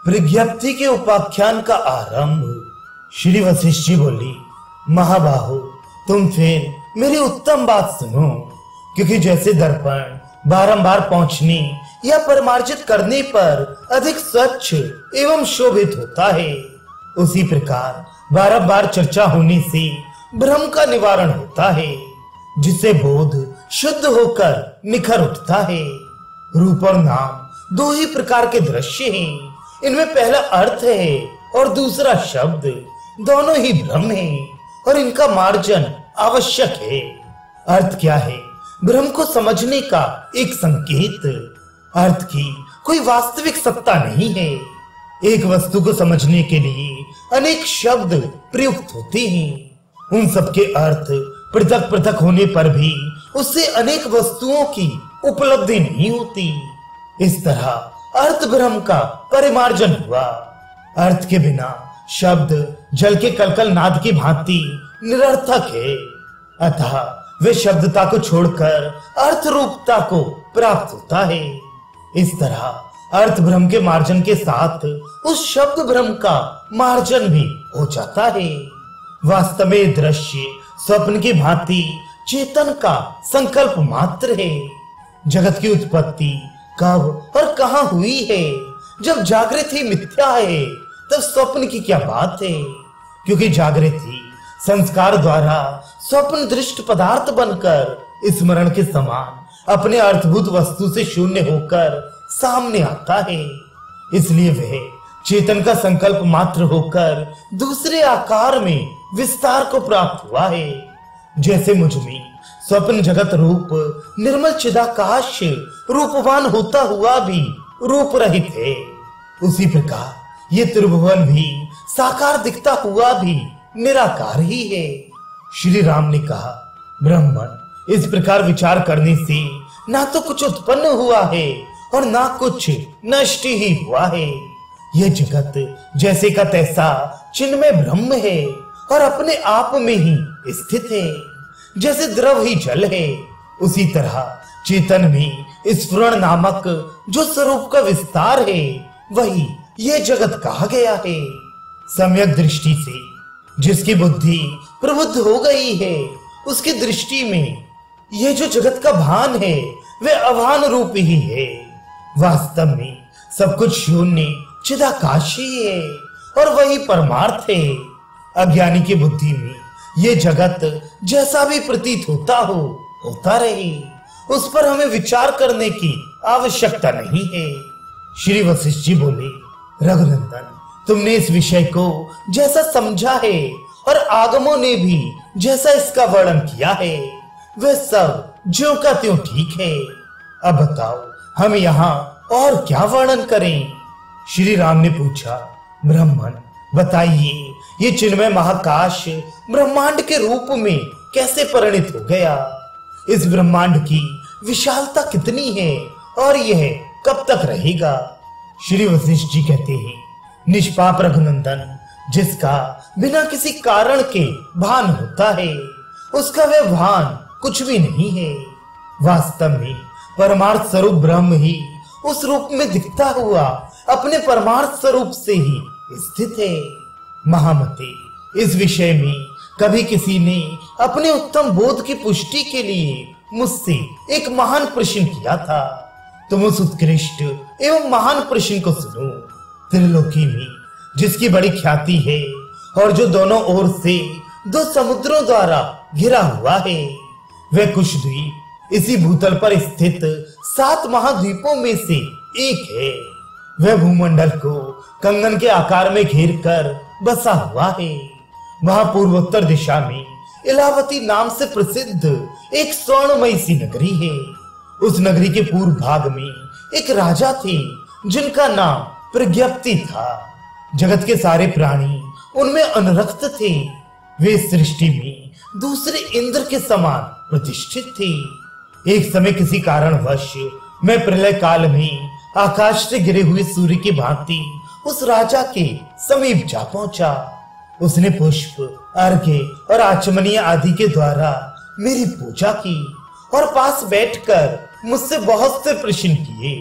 प्रज्ञप्ति के उपाख्यान का आरंभ। श्री वशिष्ठ जी बोली, महाबाहो, तुम फिर मेरी उत्तम बात सुनो, क्योंकि जैसे दर्पण बारंबार पहुंचने या परमार्जित करने पर अधिक स्वच्छ एवं शोभित होता है, उसी प्रकार बारंबार चर्चा होने से भ्रम का निवारण होता है, जिससे बोध शुद्ध होकर निखर उठता है। रूप और नाम दो ही प्रकार के दृश्य हैं। इनमें पहला अर्थ है और दूसरा शब्द, दोनों ही भ्रम है और इनका मार्जन आवश्यक है। अर्थ क्या है? भ्रम को समझने का एक संकेत। अर्थ की कोई वास्तविक सत्ता नहीं है। एक वस्तु को समझने के लिए अनेक शब्द प्रयुक्त होते हैं। उन सबके अर्थ पृथक पृथक होने पर भी उससे अनेक वस्तुओं की उपलब्धि नहीं होती। इस तरह अर्थ भ्रम का परिमार्जन हुआ। अर्थ के बिना शब्द जल के कलकल नाद की भांति निरर्थक है, अतः वे शब्दता को छोड़कर अर्थ रूपता को प्राप्त होता है। इस तरह अर्थ भ्रम के मार्जन के साथ उस शब्द भ्रम का मार्जन भी हो जाता है। वास्तव में दृश्य स्वप्न की भांति चेतन का संकल्प मात्र है। जगत की उत्पत्ति कब और कहां हुई है? जब जागृत ही मिथ्या है, तब स्वप्न की क्या बात है? क्योंकि जागृत ही संस्कार द्वारा स्वप्न दृष्ट पदार्थ बनकर स्मरण के समान अपने अर्थभूत वस्तु से शून्य होकर सामने आता है। इसलिए वह चेतन का संकल्प मात्र होकर दूसरे आकार में विस्तार को प्राप्त हुआ है। जैसे मुझ में स्वप्न जगत रूप निर्मल चिदाकाश रूपवान होता हुआ भी रूप रहित है, उसी प्रकार ये त्रिभुवन भी साकार दिखता हुआ भी निराकार ही है। श्री राम ने कहा, ब्राह्मण, इस प्रकार विचार करने से ना तो कुछ उत्पन्न हुआ है और ना कुछ नष्ट ही हुआ है। यह जगत जैसे का तैसा चिन्मय ब्रह्म है और अपने आप में ही स्थित है। जैसे द्रव ही जल है, उसी तरह चेतन में स्फुरण नामक जो स्वरूप का विस्तार है, वही यह जगत कहा गया है। सम्यक दृष्टि से जिसकी बुद्धि प्रबुद्ध हो गई है, उसकी दृष्टि में यह जो जगत का भान है, वह अभान रूप ही है। वास्तव में सब कुछ शून्य चिदाकाश ही है और वही परमार्थ है। अज्ञानी की बुद्धि में ये जगत जैसा भी प्रतीत होता हो, होता रहे, उस पर हमें विचार करने की आवश्यकता नहीं है। श्री वशिष्ठ जी बोले, रघुनंदन, तुमने इस विषय को जैसा समझा है और आगमों ने भी जैसा इसका वर्णन किया है, वह सब ज्यों का त्यों ठीक है। अब बताओ, हम यहाँ और क्या वर्णन करें? श्री राम ने पूछा, ब्राह्मण, बताइए, ये चिन्मय महाकाश ब्रह्मांड के रूप में कैसे परिणित हो गया? इस ब्रह्मांड की विशालता कितनी है और यह कब तक रहेगा? श्री वशिष्ठ जी कहते हैं, निष्पाप रघुनंदन, जिसका बिना किसी कारण के भान होता है, उसका वह भान कुछ भी नहीं है। वास्तव में परमार्थ स्वरूप ब्रह्म ही उस रूप में दिखता हुआ अपने परमार्थ स्वरूप से ही स्थित है। महामते, इस विषय में कभी किसी ने अपने उत्तम बोध की पुष्टि के लिए मुझसे एक महान प्रश्न किया था। तुम उस उत्कृष्ट एवं महान प्रश्न को सुनो। त्रिलोकी में जिसकी बड़ी ख्याति है और जो दोनों ओर से दो समुद्रों द्वारा घिरा हुआ है, वह कुशद्वीप इसी भूतल पर स्थित 7 महाद्वीपों में से एक है। वह भूमंडल को कंगन के आकार में घेर कर बसा हुआ है। वहां पूर्वोत्तर दिशा में इलावती नाम से प्रसिद्ध एक स्वर्णमयी सी नगरी है। उस नगरी के पूर्व भाग में एक राजा थे, जिनका नाम प्रज्ञप्ति था। जगत के सारे प्राणी उनमें अनुरक्त थे। वे सृष्टि में दूसरे इंद्र के समान प्रतिष्ठित थे। एक समय किसी कारणवश मैं प्रलय काल में आकाश से गिरे हुए सूर्य की भांति उस राजा के समीप जा पहुंचा। उसने पुष्प, अर्घ्य और आचमनीय आदि के द्वारा मेरी पूजा की और पास बैठकर मुझसे बहुत से प्रश्न किए।